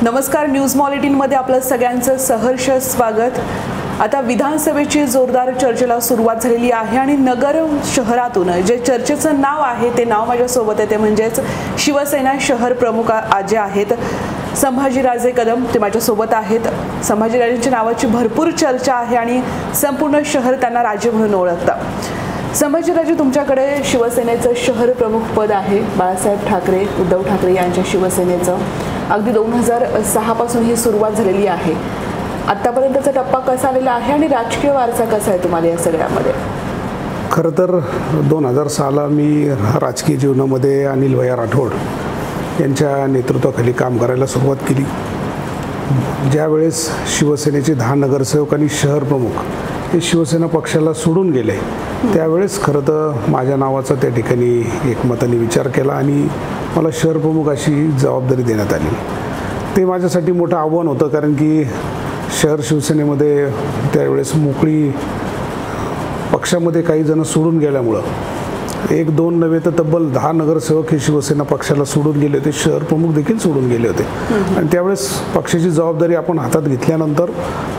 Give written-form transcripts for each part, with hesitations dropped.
नमस्कार, news mall 18 मध्ये आपलं सगळ्यांचं सहर्ष स्वागत। आता विधानसभेची जोरदार चर्चेला सुरुवात झालेली आहे आणि नगर शहरातून जे चर्चेचं नाव आहे ते नाव माझ्यासोबत आहे ते म्हणजेच शिवसेना शहर प्रमुख जे आहेत संभाजीराजे कदम, ते माझ्यासोबत आहेत। संभाजीराजेंच्या नावाची भरपूर चर्चा आहे आणि संपूर्ण शहर त्यांना राजे म्हणून ओळखतं। संभाजीराजे, तुमच्याकडे शिवसेनेचं शहर प्रमुख पद आहे। बाळासाहेब ठाकरे, उद्धव ठाकरे यांच्या शिवसेनेचं अगदी 2006 पासून ही सुरुवात झालेली आहे। आतापर्यंतचा टप्पा कसा आलेला आहे आणि राजकीय वारसा कसा आहे तुम्हाला या सगळ्यामध्ये? खरं तर 2006ला मी राजकीय जीवनामध्ये अनिल भैया राठोड यांच्या नेतृत्वाखाली काम करायला सुरुवात केली। ज्यावेळेस शिवसेनेचे 10 नगरसेवक आणि शहर प्रमुख हे शिवसेना पक्षाला सोडून गेले, त्यावेळेस खरं तर माझ्या नावाचा त्या ठिकाणी एकमताने विचार केला आणि मला शहर प्रमुख अशी जबाबदारी देण्यात आली। ते माझ्यासाठी मोठं आव्हान होतं, कारण की शहर शिवसेनेमध्ये त्यावेळेस मोकळी पक्षामध्ये काही जण सोडून गेल्यामुळं 1-2 नव्हे तर तब्बल 10 नगरसेवक हे शिवसेना पक्षाला सोडून गेले होते, शहर प्रमुख देखील सोडून गेले होते। आणि त्यावेळेस पक्षाची जबाबदारी आपण हातात घेतल्यानंतर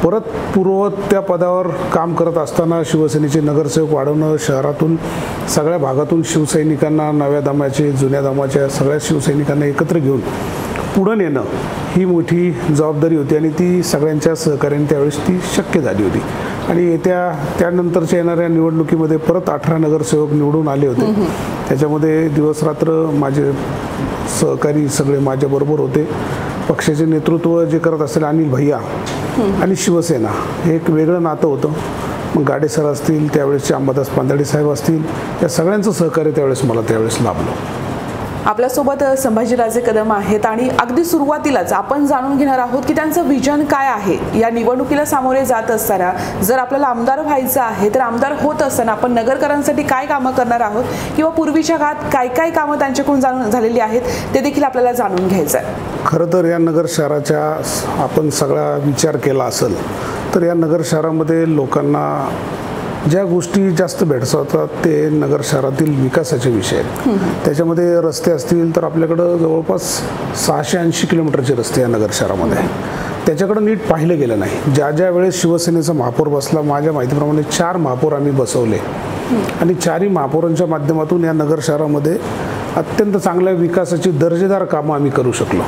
परत पूर्ववत त्या पदावर काम करत असताना शिवसेनेचे नगरसेवक वाढवणं, शहरातून सगळ्या भागातून शिवसैनिकांना, नव्या दमाचे, जुन्या दमाच्या सगळ्या शिवसैनिकांना एकत्र घेऊन पुढे नेणं ही मोठी जबाबदारी होती आणि ती सगळ्यांच्या सहकार्याने त्यावेळेस ती शक्य झाली होती। आणि त्यानंतरच्या येणाऱ्या निवडणुकीमध्ये परत 18 नगरसेवक निवडून आले होते। त्याच्यामध्ये दिवस रात्र माझे सहकारी सगळे माझ्याबरोबर होते। पक्षाचे नेतृत्व जे करत असेल अनिल भैया आणि शिवसेना हे एक वेगळं नातं होतं। मग गाडे सर असतील, त्यावेळेसचे अंबादास पांदडे साहेब असतील, या सगळ्यांचं सहकार्य त्यावेळेस मला लाभलं। आपल्यासोबत संभाजीराजे कदम आहेत आणि अगदी सुरुवातीलाच आपण जाणून घेणार आहोत की त्यांचं विजन काय आहे। या निवडणुकीला सामोरे जात असताना जर आपल्याला आमदार व्हायचं आहे तर आमदार होत असताना आपण नगरकरांसाठी काय कामं करणार आहोत किंवा पूर्वीच्या काळात काय काय कामं त्यांच्याकडून झालेली आहेत ते देखील आपल्याला जाणून घ्यायचं आहे। खरं तर या नगर शहराच्या आपण सगळा विचार केला असेल तर या नगर शहरामध्ये लोकांना ज्या गोष्टी जास्त भेडसावतात ते नगर शहरातील विकासाचे विषय आहेत। त्याच्यामध्ये रस्ते असतील तर आपल्याकडं जवळपास 680 किलोमीटरचे रस्ते या नगर शहरामध्ये आहेत। त्याच्याकडं नीट पाहिलं गेलं नाही। ज्या वेळेस शिवसेनेचा महापौर बसला, माझ्या माहितीप्रमाणे 4 महापौर आम्ही बसवले आणि 4ही महापौरांच्या माध्यमातून या नगर शहरामध्ये अत्यंत चांगल्या विकासाची दर्जेदार कामं आम्ही करू शकलो।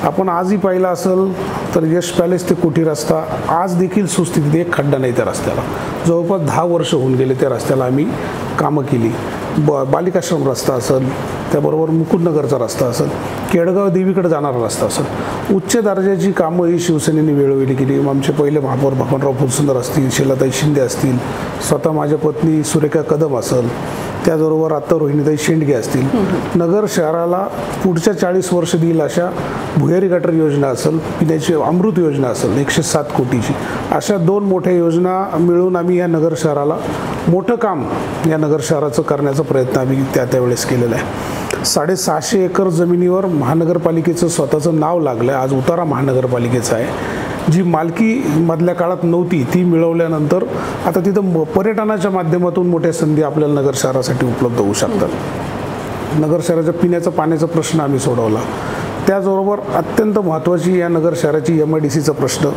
आपण आजही पाहिलं असेल तर यश पॅलेस ते कोठी रस्ता आज देखील सुस्थितीत, एक खड्डा नाही त्या रस्त्याला। जवळपास 10 वर्ष होऊन गेले त्या रस्त्याला आम्ही कामं केली। बालिकाश्रम रस्ता असेल, त्याबरोबर मुकुंदनगरचा रस्ता असेल, केडगाव देवीकडे जाणारा रस्ता असेल, उच्च दर्जाची कामं ही शिवसेनेने वेळोवेळी केली। आमचे पहिले महापौर भगवानराव फुलसुंदर असतील, शीलाताई शिंदे असतील, स्वतः माझ्या पत्नी सुरेखा कदम असेल, त्याचबरोबर आता रोहिणीताई शेंडगे असतील। नगर शहराला पुढच्या 40 वर्ष देईल अशा भुयारी गटर योजना असेल, पिण्याची अमृत योजना असेल 107 कोटीची, अशा 2 मोठ्या योजना मिळून आम्ही या नगर शहराला मोठं काम या नगर शहराचं करण्याचा प्रयत्न आम्ही त्यावेळेस केलेला आहे। 650 एकर जमिनीवर महानगरपालिकेचं स्वतःचं नाव लागलं आहे। आज उतारा महानगरपालिकेचा आहे। जी मालकी मधल्या काळात नव्हती ती मिळवल्यानंतर आता तिथं पर्यटनाच्या माध्यमातून मोठ्या संधी आपल्याला नगर शहरासाठी उपलब्ध होऊ शकतात। नगर शहराच्या पिण्याचा पाण्याचा प्रश्न आम्ही सोडवला। त्याचबरोबर अत्यंत महत्त्वाची या नगर शहराची MIDCचा प्रश्न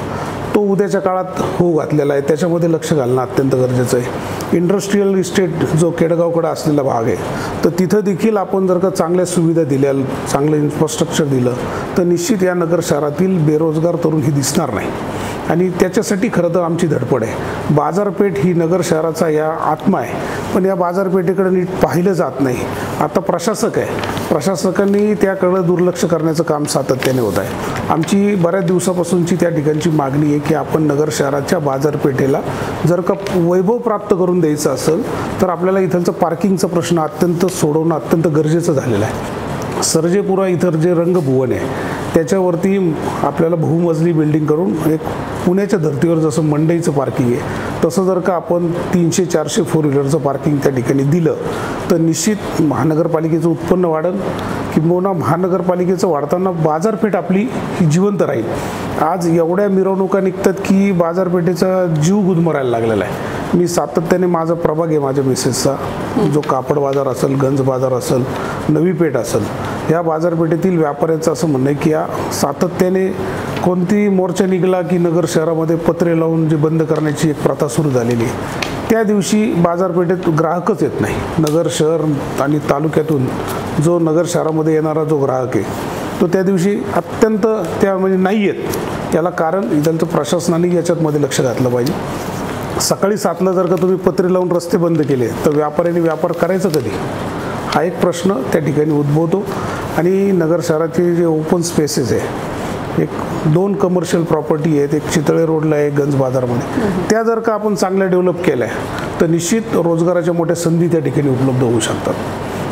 तो उद्याच्या काळात होऊ घातलेला आहे, त्याच्यामध्ये लक्ष घालणं अत्यंत गरजेचं आहे। इंडस्ट्रीयल इस्टेट जो केडगावकडे असलेला भाग आहे तर तिथं देखील आपण जर का चांगल्या सुविधा दिल्या, चांगलं इन्फ्रास्ट्रक्चर दिलं तर निश्चित या नगर शहरातील बेरोजगार तरुण ही दिसणार नाही आणि त्याच्यासाठी खरं तर आमची धडपड आहे। बाजारपेठ ही नगर शहराचा या आत्मा आहे, पण या बाजारपेठेकडे नीट पाहिलं जात नाही। आता प्रशासक आहे, प्रशासकांनी त्याकडे दुर्लक्ष करण्याचं काम सातत्याने होत आहे। आमची बऱ्याच दिवसापासूनची त्या ठिकाणची मागणी आहे की आपण नगर शहराच्या बाजारपेठेला जर का वैभव प्राप्त करून द्यायचं असेल तर आपल्याला इथलचं पार्किंगचा प्रश्न अत्यंत सोडवणं अत्यंत गरजेचं झालेलं आहे। सर्जेपुरा इथं जे रंगभुवन आहे त्याच्यावरती आपल्याला बहुमजली बिल्डिंग करून एक पुण्याच्या धर्तीवर जसं मंडईचं पार्किंग आहे तसं जर का आपण 300-400 4 व्हीलरचं पार्किंग त्या ठिकाणी दिलं तर निश्चित महानगरपालिकेचं उत्पन्न वाढेल, किंबहुना महानगरपालिकेचं वाढताना बाजारपेठ आपली ही जिवंत राहील। आज एवढ्या मिरवणुका निघतात की बाजारपेठेचा जीव गुदमरायला लागलेला आहे। मी सातत्याने माझा प्रभाग आहे माझ्या मिसेसचा, जो कापड बाजार असेल, गंज बाजार असेल, नवी पेठ असेल, या बाजारपेठेतील व्यापाऱ्यांचं असं म्हणणं आहे की या सातत्याने कोणती मोर्चा निघाला की नगर शहरामध्ये पत्रे लावून जी बंद करण्याची एक प्रथा सुरू झालेली आहे, त्या दिवशी बाजारपेठेत ग्राहकच येत नाही. नगर शहर आणि तालुक्यातून जो नगर शहरामध्ये येणारा जो ग्राहक आहे तो त्या दिवशी अत्यंत म्हणजे नाही येत. याला कारण इथलं प्रशासनाने याच्यामध्ये लक्ष घातलं पाहिजे. सकाळी 7ला जर का तुम्ही पत्रे लावून रस्ते बंद केले तर व्यापाऱ्यांनी व्यापार करायचा कधी, हा एक प्रश्न त्या ठिकाणी उद्भवतो. आणि नगर शहराचे जे ओपन स्पेसेस आहे, एक 2 कमर्शियल प्रॉपर्टी आहेत, एक चितळे रोडला आहे, गंज बाजारमध्ये, त्या जर का आपण चांगल्या डेव्हलप केल्या तर निश्चित रोजगाराच्या मोठ्या संधी त्या ठिकाणी उपलब्ध होऊ शकतात.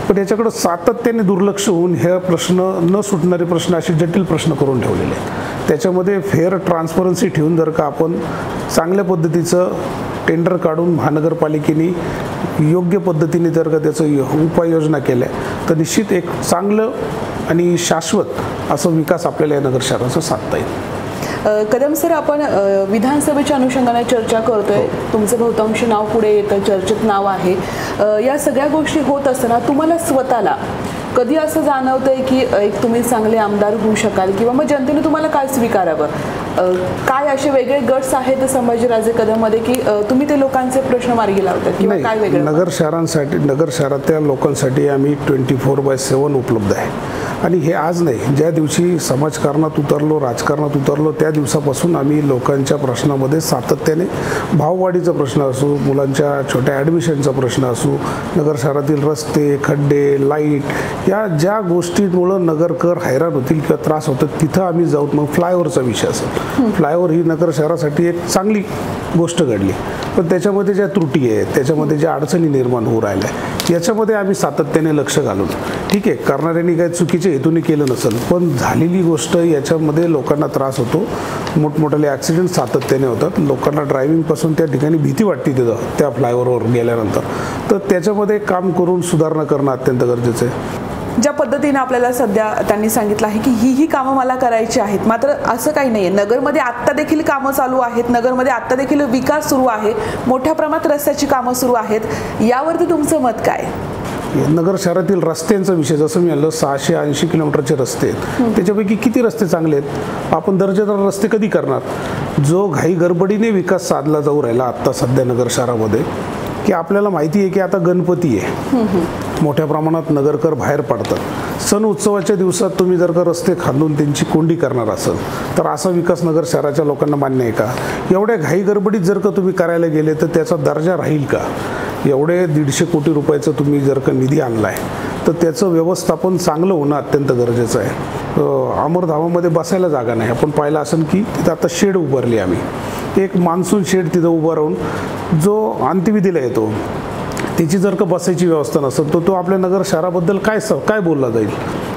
पण याच्याकडं सातत्याने दुर्लक्ष होऊन हे प्रश्न न सुटणारे प्रश्न असे जटिल प्रश्न करून ठेवलेले आहेत. त्याच्यामध्ये फेअर ट्रान्सपरन्सी ठेवून जर का आपण चांगल्या पद्धतीचं टेंडर काढून महानगरपालिकेने योग्य पद्धतीने जर का त्याचं उपाययोजना केल्या तर निश्चित एक चांगलं आणि शाश्वत असं विकास आपल्याला या नगर शहराचा साधता येईल. कदम सर, आपण विधानसभेच्या अनुषंगाने चर्चा करतोय. तुमचं बहुतांश नाव पुढे येतं, चर्चेत नाव आहे. या सगळ्या गोष्टी होत असताना तुम्हाला स्वतःला कधी असं जाणवतंय की एक तुम्ही चांगले आमदार होऊ शकाल, किंवा मग जनतेने तुम्हाला काय स्वीकारावं? काय असे वेगळे गट्स आहेत संभाजीराजे कदममध्ये की तुम्ही ते लोकांचे प्रश्न मार्गी लावतात, किंवा काय वेगळं? नगर शहरातल्या लोकांसाठी आम्ही 24/7 उपलब्ध आहे. आणि हे आज नाही, ज्या दिवशी समाजकारणात उतरलो, राजकारणात उतरलो, त्या दिवसापासून आम्ही लोकांच्या प्रश्नामध्ये सातत्याने भाववाढीचा प्रश्न असो, मुलांच्या छोट्या ॲडमिशनचा प्रश्न असो, नगर शहरातील रस्ते, खड्डे, लाईट, या ज्या गोष्टींमुळं नगरकर हैराण होतील किंवा त्रास होतात तिथं आम्ही जाऊ. मग फ्लायओव्हरचा विषय असेल, फ्लायओव्हर ही नगर शहरासाठी एक चांगली गोष्ट घडली, पण त्याच्यामध्ये ज्या त्रुटी आहेत, त्याच्यामध्ये ज्या अडचणी निर्माण होऊ राहिल्या, याच्यामध्ये आम्ही सातत्याने लक्ष घालून, ठीक आहे, करणाऱ्यांनी काही चुकीच्या हेतूने केलं नसेल, पण झालेली गोष्ट याच्यामध्ये लोकांना त्रास होतो, मोठमोठाले ॲक्सिडेंट सातत्याने होतात, लोकांना ड्रायव्हिंगपासून त्या ठिकाणी भीती वाटते तिथं त्या फ्लायओव्हरवर गेल्यानंतर, तर त्याच्यामध्ये काम करून सुधारणा करणं अत्यंत गरजेचं आहे. ज्या पद्धतीने आपल्याला सध्या त्यांनी सांगितलं आहे की ही कामं मला करायची आहेत, मात्र असं काही नाही आहे. नगरमध्ये आत्ता देखील कामं चालू आहेत, नगरमध्ये आत्ता देखील विकास सुरू आहे, मोठ्या प्रमाणात रस्त्याची कामं सुरू आहेत. यावरती तुमचं मत काय? नगर शहरातील रस्त्यांचा विषय, जसं मी म्हणलं 680 किलोमीटरचे रस्ते आहेत, त्याच्यापैकी किती रस्ते चांगले आहेत? आपण दर्जेदार रस्ते कधी करणार? जो घाई गडबडीने विकास साधला जाऊ राहिला आत्ता सध्या नगर शहरामध्ये, की आपल्याला माहिती आहे की आता गणपती आहे, मोठ्या प्रमाणात नगरकर बाहेर पडतात. सण उत्सवाच्या दिवसात तुम्ही जर का रस्ते खांदून त्यांची कोंडी करणार असाल तर असा विकास नगर शहराच्या लोकांना मान्य आहे का? एवढ्या घाई गडबडीत जर का तुम्ही करायला गेले तर त्याचा दर्जा राहील का? एवढे 150 कोटी रुपयाचं तुम्ही जर का निधी आणला आहे तर त्याचं व्यवस्थापन चांगलं होणं अत्यंत गरजेचं आहे. अमरधामामध्ये बसायला जागा नाही. आपण पाहिलं असेल की तिथं आता शेड उभारली आम्ही, एक मान्सून शेड तिथं उभं राहून जो अंत्यविधीला येतो त्याची जर का बसायची व्यवस्था नसेल तर तो आपल्या नगर शहराबद्दल काय बोलला जाईल?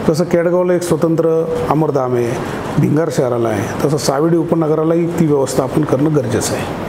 तसं केडगावला एक स्वतंत्र अमरधाम आहे, भिंगार शहराला आहे, तसं सावेडी उपनगरालाही ती व्यवस्था आपण करणं गरजेचं आहे.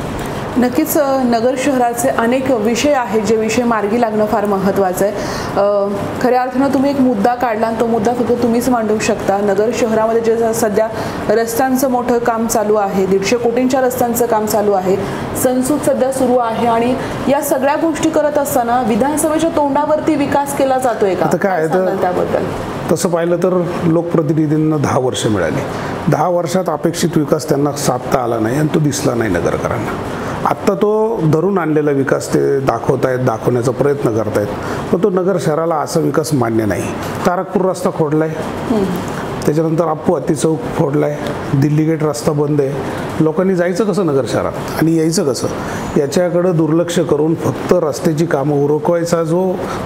नक्कीच नगर शहराचे अनेक विषय आहेत, जे विषय मार्गी लागणं फार महत्त्वाचं आहे. खऱ्या अर्थानं तुम्ही एक मुद्दा काढला आणि तो मुद्दा फक्त तुम्हीच मांडू शकता. नगर शहरामध्ये जे सध्या रस्त्यांचं मोठं काम चालू आहे, 150 कोटींच्या रस्त्यांचं काम चालू आहे, संसूद सध्या सुरू आहे, आणि या सगळ्या गोष्टी करत असताना विधानसभेच्या तोंडावरती विकास केला जातोय का? आता काय त्याबद्दल तसं पाहिलं तर लोकप्रतिनिधींना 10 वर्ष मिळाली. 10 वर्षात अपेक्षित विकास त्यांना साधता आला नाही आणि तो दिसला नाही नगरकरांना. आत्ता तो धरून आणलेला विकास ते दाखवण्याचा प्रयत्न करतायत, पण तो नगर शहराला असा विकास मान्य नाही. तारकपूर रस्ता खोडलाय, त्याच्यानंतर अप्पू हत्ती चौक फोडलाय, दिल्ली गेट रस्ता बंद आहे. लोकांनी जायचं कसं नगर शहरात आणि यायचं कसं? याच्याकडं दुर्लक्ष करून फक्त रस्त्याची कामं उरकवायचा जो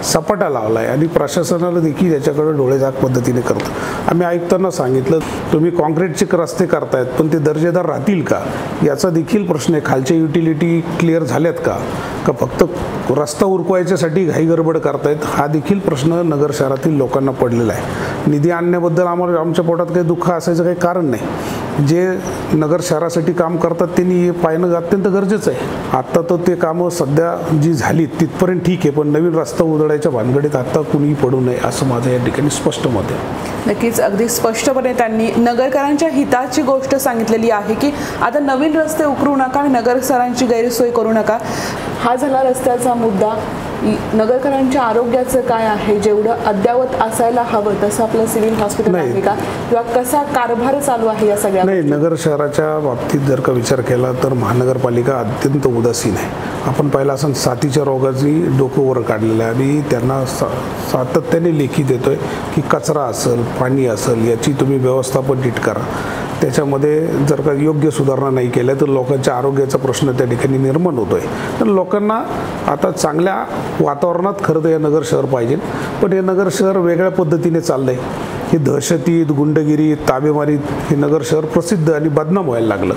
सपाटा लावला आहे आणि प्रशासनाला देखील याच्याकडे डोळेझाक पद्धतीने करतं. आम्ही आयुक्तांना सांगितलं, तुम्ही कॉन्क्रीटचे रस्ते करतायत पण ते दर्जेदार राहतील का याचा देखील प्रश्न आहे. खालच्या युटिलिटी क्लिअर झाल्यात का फक्त रस्ता उरकवायच्यासाठी घाई गडबड करतायत, हा देखील प्रश्न नगर शहरातील लोकांना पडलेला आहे. निधी आणण्याबद्दल आमच्या पोटात काही दुःख असायचं काही कारण नाही. जे नगर शहरासाठी काम करतात त्यांनी हे पाहणं अत्यंत गरजेचं आहे. आत्ता तर ते कामं सध्या जी झाली तिथपर्यंत ठीक आहे, पण नवीन रस्ता उधळायच्या भानगडीत आता कुणीही पडू नये असं माझं या ठिकाणी स्पष्ट मत आहे. नक्कीच अगदी स्पष्टपणे त्यांनी नगरकरांच्या हिताची गोष्ट सांगितलेली आहे की आता नवीन रस्ते उकरू नका आणि नगरकरांची गैरसोय करू नका. हा झाला रस्त्याचा मुद्दा. नगरकरांच्या आरोग्याचं काय आहे? जेवढं अद्ययावत असायला हवं तसं आपलं सिव्हिल हॉस्पिटल आहे का, किंवा कसा कारभार चालू आहे या सगळ्या? नाही, नगर शहराच्या बाबतीत जर का विचार केला तर महानगरपालिका अत्यंत उदासीन आहे. आपण पाहिलं असं साथीच्या रोगाची डोकं वर काढलेलं आहे आणि त्यांना सातत्याने लेखी देतोय की कचरा असेल, पाणी असेल, याची तुम्ही व्यवस्थापन नीट करा. त्याच्यामध्ये जर का योग्य सुधारणा नाही केल्या तर लोकांच्या आरोग्याचा प्रश्न त्या ठिकाणी निर्माण होतोय. तर लोकांना आता चांगल्या वातावरणात खरं तर हे नगर शहर पाहिजे, पण हे नगर शहर वेगळ्या पद्धतीने चाललंय. हे दहशतीत, गुंडगिरीत, ताबेमारीत हे नगर शहर प्रसिद्ध आणि बदनाम व्हायला लागलं.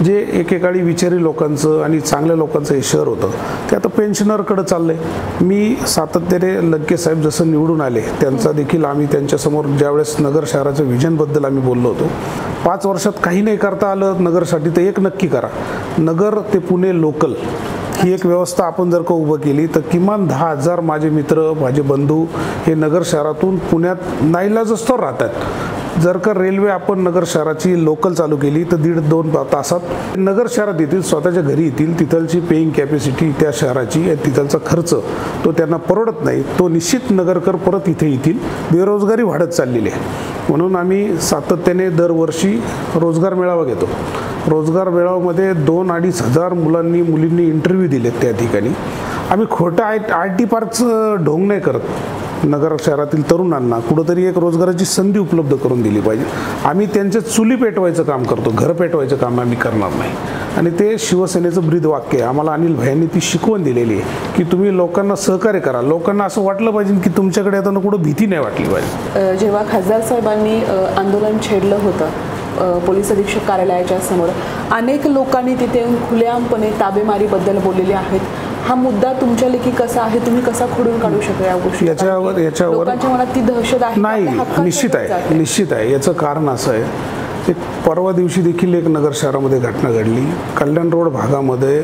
जे एकेकाळी विचारी लोकांचं आणि चांगल्या लोकांचं हे शहर होतं ते आता पेन्शनरकडे चाललंय. मी सातत्याने लंके साहेब जसं निवडून आले त्यांचा देखील आम्ही त्यांच्यासमोर ज्यावेळेस नगर शहराच्या व्हिजनबद्दल आम्ही बोललो होतो, 5 वर्षात काही नाही करता आलं नगरसाठी तर एक नक्की करा, नगर ते पुणे लोकल ही एक व्यवस्था आपण जर का उभं केली तर किमान 10,000 माझे मित्र, माझे बंधू हे नगर शहरातून पुण्यात नाईलाजास्तव राहतात. जर का रेल्वे आपण नगर शहराची लोकल चालू केली तर 1.5-2 तासात नगर शहरात येतील, स्वतःच्या घरी येतील. तिथलची पेईंग कॅपॅसिटी त्या शहराची, तिथलचा खर्च तो त्यांना परवडत नाही. तो निश्चित नगरकर परत इथे येतील. बेरोजगारी वाढत चाललेली आहे. म्हणून आम्ही सातत्याने दरवर्षी रोजगार मेळावा घेतो. रोजगार मेळाव्यामध्ये 2-2.5 हजार मुलींनी इंटरव्ह्यू दिलेत. त्या ठिकाणी आम्ही खोटं IT पार्कचं ढोंग नाही करत. नगर शहरातील तरुणांना कुठंतरी एक रोजगाराची संधी उपलब्ध करून दिली पाहिजे. आम्ही त्यांच्या चुली पेटवायचं काम करतो, घर पेटवायचं काम आम्ही करणार नाही. आणि ते शिवसेनेचं ब्रीद वाक्य आहे. आम्हाला अनिल भाईंनी ती शिकवण दिलेली आहे की तुम्ही लोकांना सहकार्य करा. लोकांना असं वाटलं पाहिजे की तुमच्याकडे येताना कुठं भीती नाही वाटली पाहिजे. जेव्हा खासदार साहेबांनी आंदोलन छेडलं होतं पोलीस अधीक्षक कार्यालयाच्या समोर, अनेक लोकांनी तिथे खुलेआमपणे ताबेमारीबद्दल बोललेले आहेत. हा मुद्दा तुमच्या लेखी कसा आहे, तुम्ही कसा खोडून काढू शकता या गोष्टी? याच्यावर लोकांच्या मनात ती दहशत आहे? नाही, निश्चित आहे. याचं कारण असं आहे, एक परवा दिवशी देखील एक नगर शहरामध्ये घटना घडली. कल्याण रोड भागामध्ये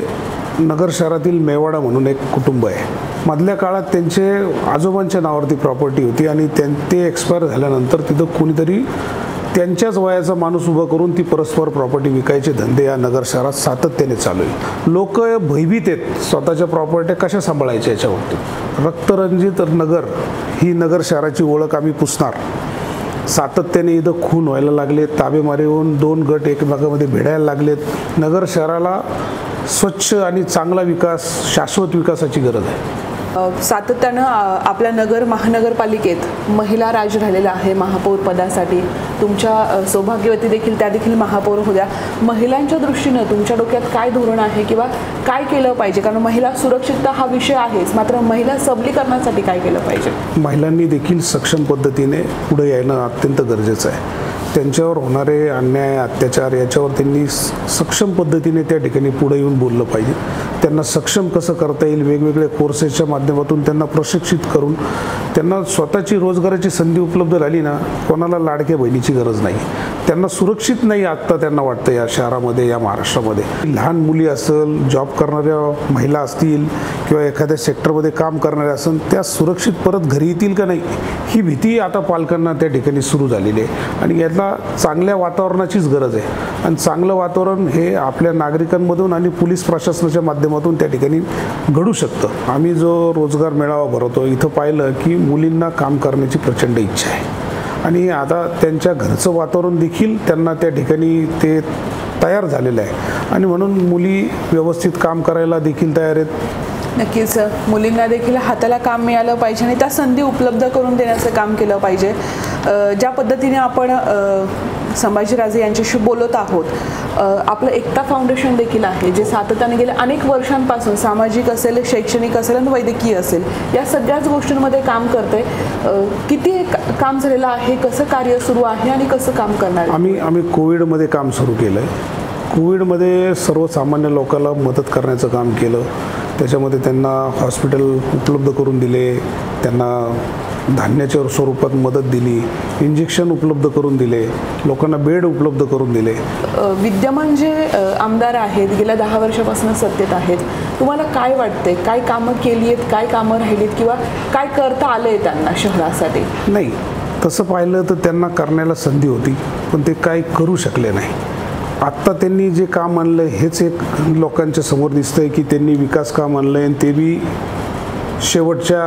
नगर शहरातील मेवाडा म्हणून एक कुटुंब आहे. मधल्या काळात त्यांचे आजोबांच्या नावावरती प्रॉपर्टी होती आणि ते एक्सपायर झाल्यानंतर तिथं कोणीतरी त्यांच्याच वयाचा माणूस उभा करून ती परस्पर प्रॉपर्टी विकायचे धंदे या नगर शहरात सातत्याने चालू आहे. लोक भयभीत आहेत स्वतःच्या प्रॉपर्ट्या कशा सांभाळायच्या याच्यावरती. रक्तरंजित नगर ही नगर शहराची ओळख आम्ही पुसणार. सातत्याने इथं खून व्हायला लागले, ताबेमारी होऊन 2 गट एकमेकांमध्ये भिडायला लागलेत. नगर शहराला स्वच्छ आणि चांगला विकास, शाश्वत विकासाची गरज आहे. सातत्यानं आपल्या महानगरपालिकेत महिला राज राहिलेला आहे महापौर पदासाठी. तुमच्या सौभाग्यवती देखील त्या देखील महापौर होत्या. महिलांच्या दृष्टीनं तुमच्या डोक्यात काय धोरण आहे किंवा काय केलं पाहिजे? कारण महिला सुरक्षितता हा विषय आहेच, मात्र महिला सबलीकरणासाठी काय केलं पाहिजे? महिलांनी देखील सक्षम पद्धतीने पुढे येणं अत्यंत गरजेचं आहे. त्यांच्यावर होणारे अन्याय, अत्याचार याच्यावर त्यांनी सक्षम पद्धतीने त्या ठिकाणी पुढे येऊन बोललं पाहिजे. त्यांना सक्षम कसं करता येईल, वेगवेगळ्या कोर्सेसच्या माध्यमातून त्यांना प्रशिक्षित करून त्यांना स्वतःची रोजगाराची संधी उपलब्ध झाली ना, कोणाला लाडक्या बहिणीची गरज नाही. त्यांना सुरक्षित नाही आत्ता त्यांना वाटतं या शहरामध्ये, या महाराष्ट्रामध्ये. लहान मुली असेल, जॉब करणाऱ्या महिला असतील किंवा एखाद्या सेक्टरमध्ये काम करणाऱ्या असेल, त्या सुरक्षित परत घरी येतील का नाही ही भीती आता पालकांना त्या ठिकाणी सुरू झालेली आहे. आणि याला चांगल्या वातावरणाचीच गरज आहे. आणि चांगलं वातावरण हे आपल्या नागरिकांमधून आणि पोलीस प्रशासनाच्या माध्यमातून त्या ठिकाणी घडू शकतं. आम्ही जो रोजगार मेळावा भरवतो इथं पाहिलं की मुलींना काम करण्याची प्रचंड इच्छा आहे आणि आता त्यांच्या घरचं वातावरण देखील त्यांना त्या ठिकाणी ते तयार झालेलं आहे आणि म्हणून मुली व्यवस्थित काम करायला देखील तयार आहेत. नक्कीच मुलींना देखील हाताला काम मिळालं पाहिजे आणि त्या संधी उपलब्ध करून देण्याचं काम केलं पाहिजे. ज्या पद्धतीने आपण संभाजीराजे यांच्याशी बोलत आहोत, आपलं एकता फाउंडेशन देखील आहे जे सातत्याने गेल्या अनेक वर्षांपासून सामाजिक असेल, शैक्षणिक असेल आणि वैद्यकीय असेल या सगळ्याच गोष्टींमध्ये काम करते. किती काम झालेलं आहे, कसं कार्य सुरू आहे आणि कसं काम करणार? आम्ही कोविडमध्ये काम सुरू केलं आहे. कोविडमध्ये सर्वसामान्य लोकांना मदत करण्याचं काम केलं. त्याच्यामध्ये त्यांना हॉस्पिटल उपलब्ध करून दिले, त्यांना धान्याच्या स्वरूपात मदत दिली, इंजेक्शन उपलब्ध करून दिले, लोकांना बेड उपलब्ध करून दिले. विद्यमान जे आमदार आहेत गेल्या 10 वर्षापासून सत्तेत आहेत, तुम्हाला काय वाटते, काय कामं केली आहेत, काय कामं राहिलीत किंवा काय करता आलंय त्यांना शहरासाठी? नाही, तसं पाहिलं तर त्यांना करण्याला संधी होती पण ते काय करू शकले नाही. आत्ता त्यांनी जे काम आणलं हेच एक लोकांच्या समोर दिसतंय की त्यांनी विकास काम आणलंय आणि ते बी शेवटच्या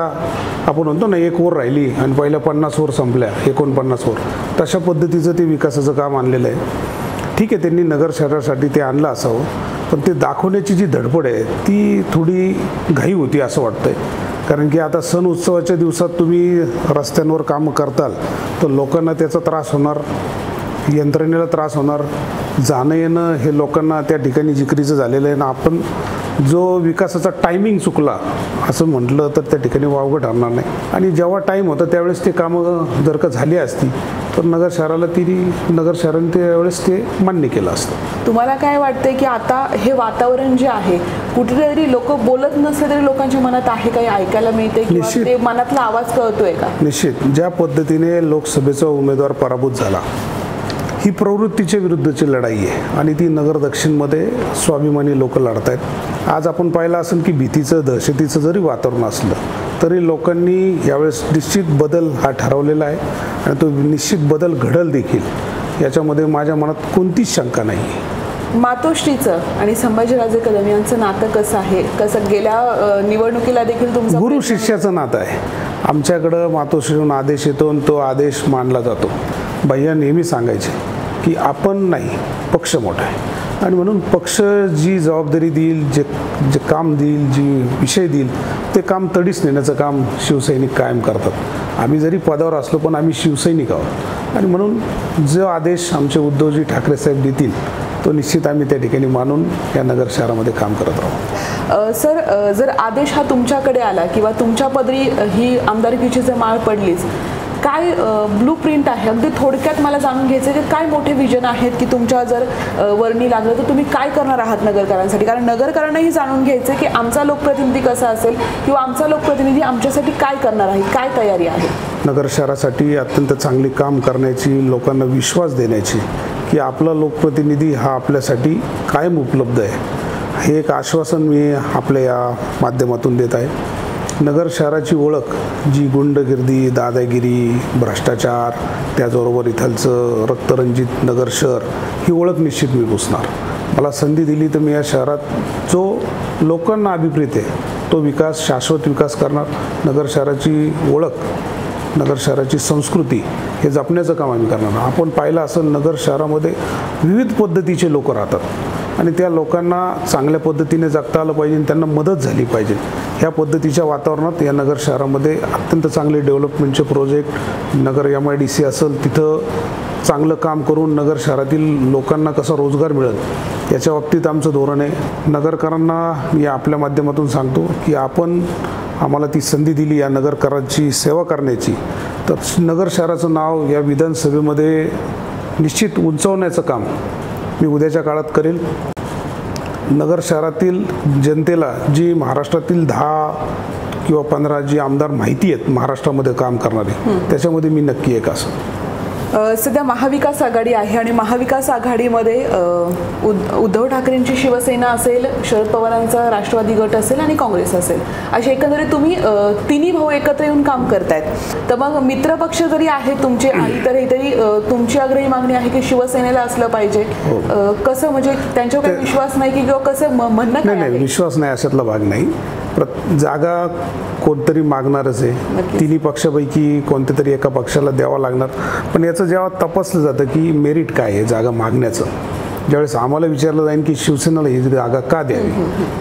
आपण म्हणतो ना 1 ओव्हर राहिली आणि पहिल्या 50 ओव्हर संपल्या 49 ओव्हर, तशा पद्धतीचं ते विकासाचं काम आणलेलं आहे. ठीक आहे, त्यांनी नगर शहरासाठी ते आणलं असावं, पण ते दाखवण्याची जी धडपड आहे ती थोडी घाई होती असं वाटतंय. कारण की आता सण उत्सवाच्या दिवसात तुम्ही रस्त्यांवर कामं करताल तर लोकांना त्याचा त्रास होणार, यंत्रणेला त्रास होणार, जाणं येणं हे लोकांना त्या ठिकाणी जिकरीचं झालेलं आहे ना. आपण जो विकासाचा टायमिंग चुकला असं म्हटलं तर त्या ठिकाणी वावगं ठरणार नाही. आणि जेव्हा टाईम होता त्यावेळेस ते कामं जर का झाली असती तर नगर शहराने त्यावेळेस ते मान्य केलं असतं. तुम्हाला काय वाटतंय की आता हे वातावरण जे आहे कुठेतरी लोक बोलत नसले तरी लोकांच्या मनात आहे, काही ऐकायला मिळते किंवा ते मनातला आवाज कळतोय का? निश्चित. ज्या पद्धतीने लोकसभेचा उमेदवार पराभूत झाला ही प्रवृत्तीच्या विरुद्धची लढाई आहे आणि ती नगर दक्षिणमध्ये स्वाभिमानी लोक लढत आहेत. आज आपण पाहिलं असेल की भीतीचं दहशतीचं जरी वातावरण असलं तरी लोकांनी यावेळेस निश्चित बदल हा ठरवलेला आहे आणि तो निश्चित बदल घडल देखील, याच्यामध्ये माझ्या मनात कोणतीच शंका नाही आहे. मातोश्रीचं आणि संभाजीराजे कदम यांचं नातं कसं आहे? कसं गेल्या निवडणुकीला देखील तुमचं गुरु शिष्याचं नातं आहे. आमच्याकडं मातोश्रीहून आदेश येतो आणि तो आदेश मानला जातो. भैया नेहमी सांगायचे की आपण नाही, पक्ष मोठा आहे आणि म्हणून पक्ष जी जबाबदारी देईल, जे काम देईल, जी विषय देईल ते काम तडीस नेण्याचं काम शिवसैनिक कायम करतात. आम्ही जरी पदावर असलो पण आम्ही शिवसैनिक आहोत आणि म्हणून जो आदेश आमचे उद्धवजी ठाकरे साहेब देतील तो निश्चित आम्ही त्या ठिकाणी मानून या नगर शहरामध्ये काम करत राहू. सर, जर आदेश हा तुमच्याकडे आला किंवा तुमच्या पदरी ही आमदारकीची जर माळ पडलीच, काय ब्लू प्रिंट आहे? अगदी थोडक्यात मला जाणून घ्यायचं की काय मोठे विजन आहेत की तुमच्या जर वर्णी लागलं तर तुम्ही काय करणार आहात नगरकरांसाठी? कारण नगरकरांनाही जाणून घ्यायचं की आमचा लोकप्रतिनिधी कसा असेल किंवा आमचा लोकप्रतिनिधी आमच्यासाठी काय करणार आहे, काय तयारी आहे? नगर शहरासाठी अत्यंत चांगली काम करण्याची, लोकांना विश्वास देण्याची की आपला लोकप्रतिनिधी हा आपल्यासाठी कायम उपलब्ध आहे, हे एक आश्वासन मी आपल्या या माध्यमातून देत आहे. नगर शहराची ओळख जी गुंडगिर्दी, दादागिरी, भ्रष्टाचार, त्याचबरोबर इथलचं रक्तरंजित नगर शहर, ही ओळख निश्चित मी पुसणार. मला संधी दिली तर मी या शहरात जो लोकांना अभिप्रेत आहे तो विकास, शाश्वत विकास करणार. नगर शहराची ओळख, नगर शहराची संस्कृती हे जपण्याचं काम आम्ही करणार. आपण पाहिलं असं नगर शहरामध्ये विविध पद्धतीचे लोक राहतात आणि त्या लोकांना चांगल्या पद्धतीने जगता आलं पाहिजे, त्यांना मदत झाली पाहिजे. ह्या पद्धतीच्या वातावरणात या नगर शहरामध्ये अत्यंत चांगले डेव्हलपमेंटचे प्रोजेक्ट, नगर MIDC असेल तिथं चांगलं काम करून नगर शहरातील लोकांना कसा रोजगार मिळेल याच्या बाबतीत आमचं धोरण आहे. नगरकरांना मी आपल्या माध्यमातून सांगतो की आपण आम्हाला ती संधी दिली या नगरकरांची सेवा करण्याची, तर नगर शहराचं नाव या विधानसभेमध्ये निश्चित उंचावण्याचं काम मी उद्याच्या काळात करेल. नगर शहरातील जनतेला जी महाराष्ट्रातील 10 किंवा 15 जी आमदार माहिती आहेत महाराष्ट्रामध्ये काम करणारे, त्याच्यामध्ये मी नक्की एक असं. सध्या महाविकास आघाडी आहे आणि महाविकास आघाडीमध्ये उद्धव ठाकरेंची शिवसेना असेल, शरद पवारांचा राष्ट्रवादी गट असेल आणि काँग्रेस असेल, असे एकंदरीत तुम्ही तिन्ही भाऊ एकत्र येऊन काम करतायत. तर मग मित्रपक्ष जरी आहे तुमचे आणि तरी तुमची आग्रही मागणी आहे की शिवसेनेला असलं पाहिजे. कसं, म्हणजे त्यांच्यावर काही विश्वास नाही की किंवा कसं म्हणणं? नाही, विश्वास नाही अशातला भाग नाही. जागा कोणतरी मागणारच आहे. तिन्ही पक्षापैकी कोणत्या तरी एका पक्षाला द्यावा लागणार. पण याचं जेव्हा तपासलं जातं की मेरिट काय आहे जागा मागण्याचं, ज्यावेळेस आम्हाला विचारलं जाईल की शिवसेनेला ही जागा का द्यावी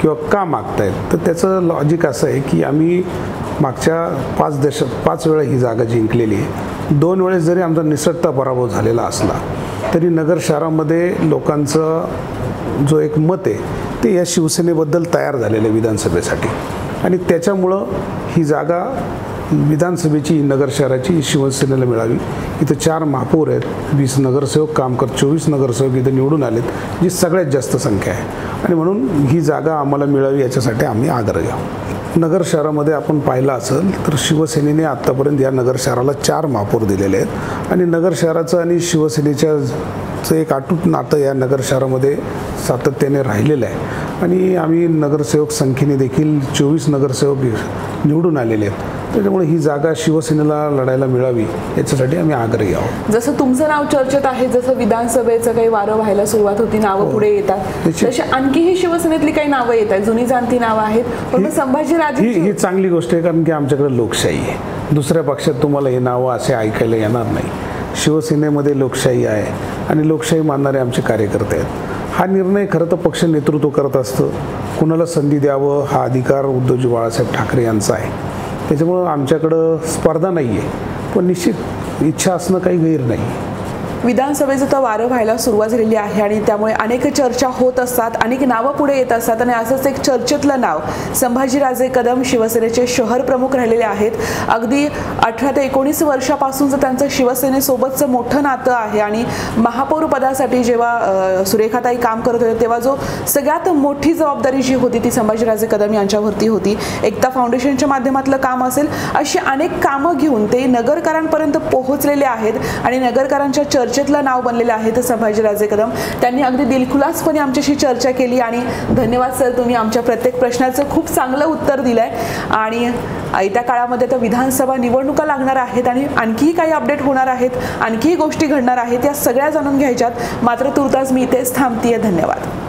किंवा का मागतायत, तर त्याचं लॉजिक असं आहे की आम्ही मागच्या 5 वेळा ही जागा जिंकलेली आहे. 2 वेळेस जरी आमचा निसटता पराभव झालेला असला तरी नगर शहरामध्ये लोकांचं जो एक मत आहे ते या शिवसेनेबद्दल तयार झालेलं आहे विधानसभेसाठी आणि त्याच्यामुळं ही जागा विधानसभेची नगर शहराची शिवसेनेला मिळावी. इथं 4 महापौर आहेत, 20 नगरसेवक काम करत, 24 नगरसेवक इथं निवडून आलेत, जी सगळ्यात जास्त संख्या आहे आणि म्हणून ही जागा आम्हाला मिळावी याच्यासाठी आम्ही आग्रह घ्यावा. नगर शहरामध्ये आपण पाहिलं असेल तर शिवसेनेने आत्तापर्यंत या नगर शहराला 4 महापौर दिलेले आहेत आणि नगर शहराचं आणि शिवसेनेचं एक अटूट नातं या नगर शहरामध्ये सातत्याने राहिलेलं आहे आणि आम्ही नगरसेवक संख्येने देखील 24 नगरसेवक निवडून आलेले आहेत त्याच्यामुळे ही जागा शिवसेनेला लढायला मिळावी याच्यासाठी आम्ही आग्रही आहोत. जसं तुमचं नाव चर्चेत आहे, जसं विधानसभेचं काही वारं व्हायला सुरुवात होती, नावं पुढे येतात, तशी आणखीही शिवसेनेतली काही नावं येत आहेत, जुनी जाणती नावं आहेत. पण संभाजीराजे ही चांगली गोष्ट आहे, कारण की आमच्याकडे लोकशाही आहे. दुसऱ्या पक्षात तुम्हाला हे नावं असे ऐकायला येणार नाही. शिवसेनेमध्ये लोकशाही आहे आणि लोकशाही मानणारे आमचे कार्यकर्ते आहेत. हा निर्णय खरं तर पक्ष नेतृत्व करत असतं. कुणाला संधी द्यावं हा अधिकार उद्धवजी बाळासाहेब ठाकरे यांचा आहे. त्याच्यामुळं आमच्याकडं स्पर्धा नाही आहे, पण निश्चित इच्छा असणं काही गैर नाही. विधानसभेचं तर वारं व्हायला सुरुवात झालेली आहे आणि त्यामुळे अनेक चर्चा होत असतात, अनेक नावं पुढे येत असतात आणि असंच एक चर्चेतलं नाव संभाजीराजे कदम शिवसेनेचे शहर प्रमुख राहिलेले आहेत. अगदी 18 ते 19 वर्षापासूनचं त्यांचं शिवसेनेसोबतचं मोठं नातं आहे आणि महापौर पदासाठी जेव्हा सुरेखाताई काम करत होते तेव्हा जो सगळ्यात मोठी जबाबदारी जी होती ती संभाजीराजे कदम यांच्यावरती होती. एकता फाउंडेशनच्या माध्यमातलं काम असेल, अशी अनेक कामं घेऊन ते नगरकरांपर्यंत पोहोचलेले आहेत आणि नगरकरांच्या चर्चेतलं नाव बनलेलं आहे तर संभाजीराजे कदम. त्यांनी अगदी दिलखुलासपणे आमच्याशी चर्चा केली आणि धन्यवाद सर, तुम्ही आमच्या प्रत्येक प्रश्नाचं खूप चांगलं उत्तर दिलंय. आणि येत्या काळामध्ये तर विधानसभा निवडणुका लागणार आहेत आणि आणखीही काही अपडेट होणार आहेत, आणखीही गोष्टी घडणार आहेत, या सगळ्या जाणून घ्यायच्यात. मात्र तुर्तास मी इथेच थांबतीये. धन्यवाद.